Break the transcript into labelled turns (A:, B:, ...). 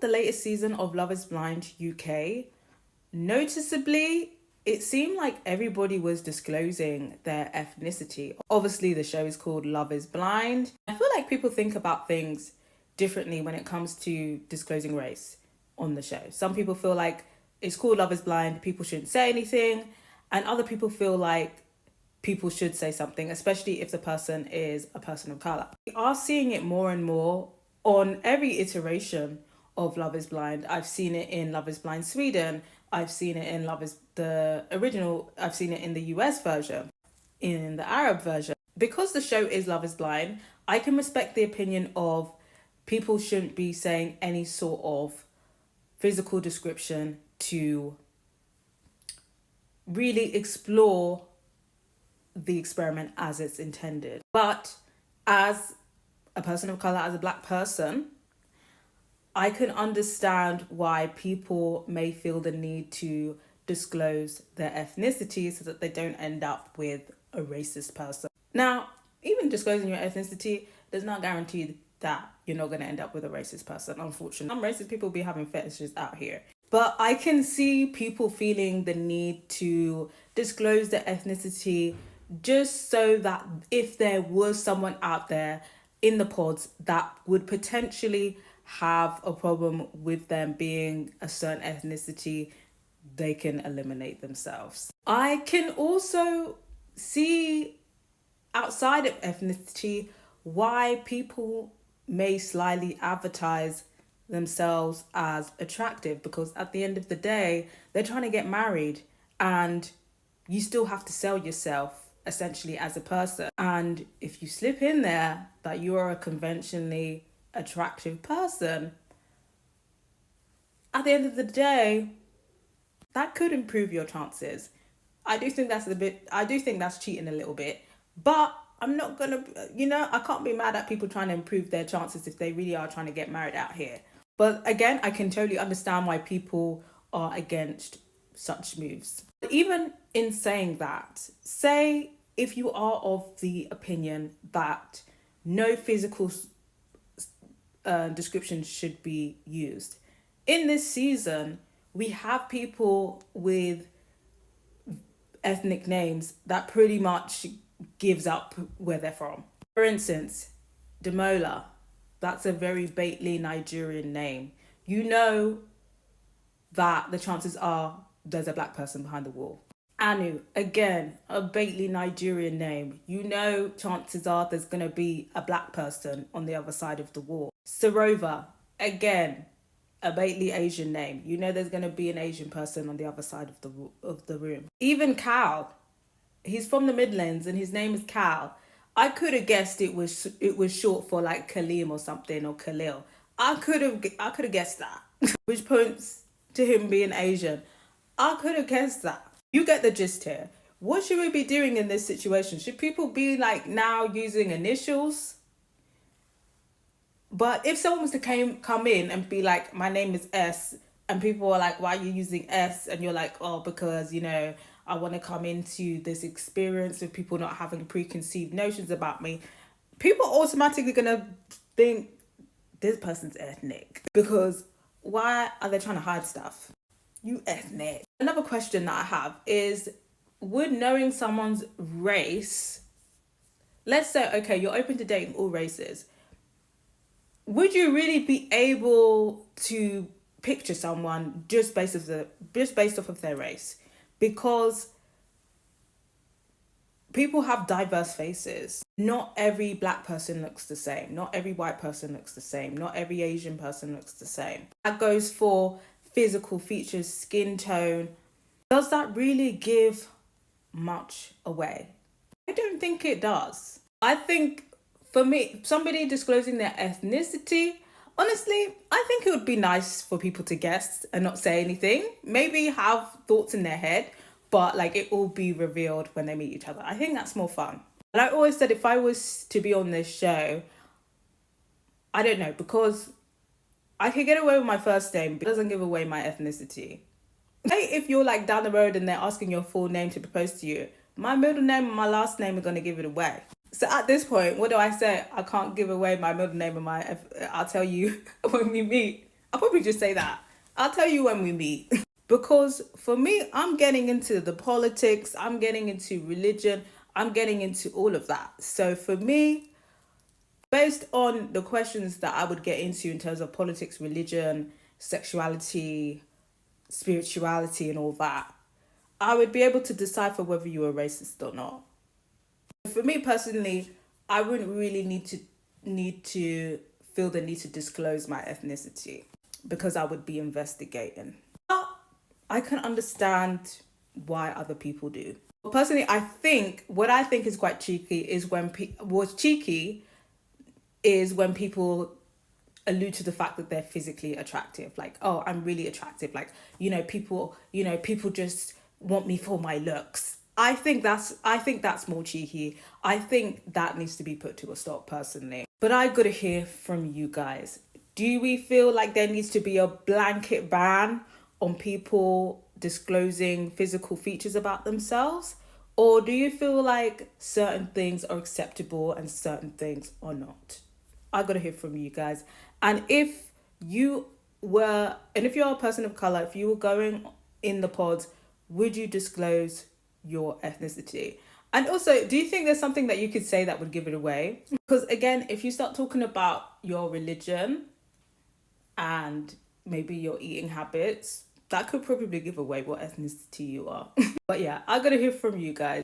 A: the latest season of Love is Blind UK, noticeably, it seemed like everybody was disclosing their ethnicity. Obviously, the show is called Love is Blind. I feel like people think about things differently when it comes to disclosing race on the show. Some people feel like it's called Love is Blind, people shouldn't say anything. And other people feel like people should say something, especially if the person is a person of colour. We are seeing it more and more on every iteration of Love is Blind. I've seen it in Love is Blind Sweden. I've seen it in Love is the original. I've seen it in the US version, in the Arab version. Because the show is Love is Blind, I can respect the opinion of people shouldn't be saying any sort of physical description to really explore the experiment as it's intended. But as a person of color, as a black person, I can understand why people may feel the need to disclose their ethnicity so that they don't end up with a racist person. Now, even disclosing your ethnicity does not guarantee that you're not going to end up with a racist person, unfortunately. Some racist people be having fetishes out here. But I can see people feeling the need to disclose their ethnicity just so that if there was someone out there in the pods that would potentially have a problem with them being a certain ethnicity, they can eliminate themselves. I can also see outside of ethnicity why people may slyly advertise themselves as attractive, because at the end of the day, they're trying to get married and you still have to sell yourself essentially as a person. And if you slip in there that you are a conventionally attractive person, at the end of the day, that could improve your chances. I do think that's cheating a little bit, but I'm not gonna, I can't be mad at people trying to improve their chances if they really are trying to get married out here. But again, I can totally understand why people are against such moves. Even in saying that, say if you are of the opinion that no physical description should be used. In this season, we have people with ethnic names that pretty much gives up where they're from. For instance, Demola, that's a very Baitly Nigerian name. You know that the chances are there's a black person behind the wall. Anu, again, a Baitly Nigerian name. You know chances are there's going to be a black person on the other side of the wall. Sarova, again, a Baitly Asian name. You know there's going to be an Asian person on the other side of the room. Even Cal, he's from the Midlands and his name is Cal. I could have guessed it was short for like Kaleem or something, or Khalil. I could have guessed that, which points to him being Asian. I could have guessed that. You get the gist here. What should we be doing in this situation? Should people be like now using initials? But if someone was to come in and be like, my name is S, and people are like, why are you using S? And you're like, oh, because, I want to come into this experience with people not having preconceived notions about me. People are automatically going to think this person's ethnic. Because why are they trying to hide stuff? You ethnic. Another question that I have is, would knowing someone's race, let's say, okay, you're open to dating all races. Would you really be able to picture someone just based off of their race? Because people have diverse faces. Not every black person looks the same. Not every white person looks the same. Not every Asian person looks the same. That goes for physical features, skin tone. Does that really give much away? I don't think it does. I think for me, somebody disclosing their ethnicity, honestly, I think it would be nice for people to guess and not say anything. Maybe have thoughts in their head, but like it will be revealed when they meet each other. I think that's more fun. And I always said if I was to be on this show, I don't know, because I could get away with my first name, but it doesn't give away my ethnicity. Say if you're like down the road and they're asking your full name to propose to you, my middle name and my last name are going to give it away. So at this point, what do I say? I can't give away my middle name and I'll tell you when we meet. I'll probably just say that. I'll tell you when we meet. Because for me, I'm getting into the politics, I'm getting into religion, I'm getting into all of that. So for me, based on the questions that I would get into in terms of politics, religion, sexuality, spirituality, and all that, I would be able to decipher whether you are racist or not. For me personally, I wouldn't really need to feel the need to disclose my ethnicity because I would be investigating. But I can understand why other people do. Personally, I think is quite cheeky is what's cheeky is when people allude to the fact that they're physically attractive. Like, oh, I'm really attractive. Like, people just want me for my looks. I think that's more cheeky. I think that needs to be put to a stop personally. But I gotta hear from you guys. Do we feel like there needs to be a blanket ban on people disclosing physical features about themselves? Or do you feel like certain things are acceptable and certain things are not? I gotta hear from you guys. And if you're a person of color, if you were going in the pods, would you disclose your ethnicity? And also, do you think there's something that you could say that would give it away? Because again, if you start talking about your religion and maybe your eating habits, that could probably give away what ethnicity you are. But yeah, I gotta hear from you guys.